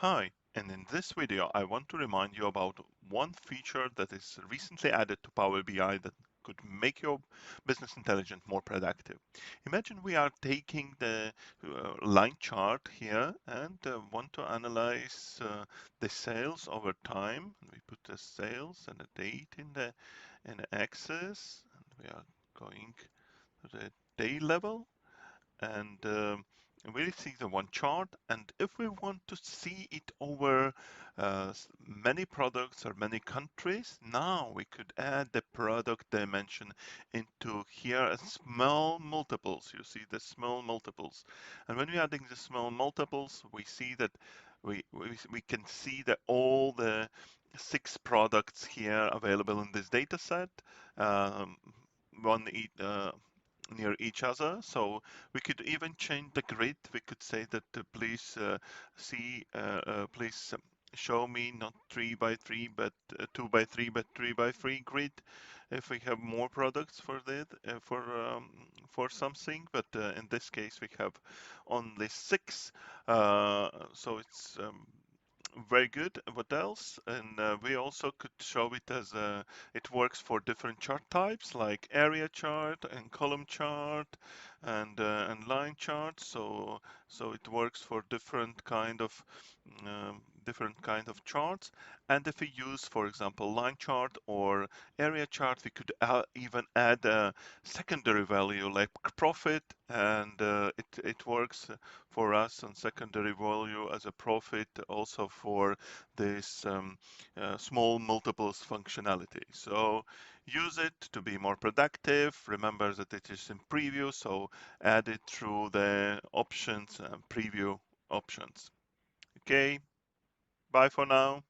Hi, and in this video I want to remind you about one feature that is recently added to Power BI that could make your business intelligence more productive. Imagine we are taking the line chart here and want to analyze the sales over time. We put the sales and the date in the axis, and we are going to the day level and we see the one chart. And if we want to see it over many products or many countries, now we could add the product dimension into here as small multiples. You see the small multiples, and when we're adding the small multiples, we see that we can see that all the 6 products here available in this data set, um, one near each other. So we could even change the grid. We could say that please please show me not 3 by 3 but 2 by 3 but 3 by 3 grid if we have more products for that for something. But in this case we have only 6, so it's very good. What else? And we also could show it as it works for different chart types like area chart and column chart and line chart. So it works for different kind of charts. And if we use, for example, line chart or area chart, we could even add a secondary value like profit, and it works for us on secondary value as a profit also for this small multiples functionality. So use it to be more productive. Remember that it is in preview, so add it through the options and preview options. Okay, bye for now.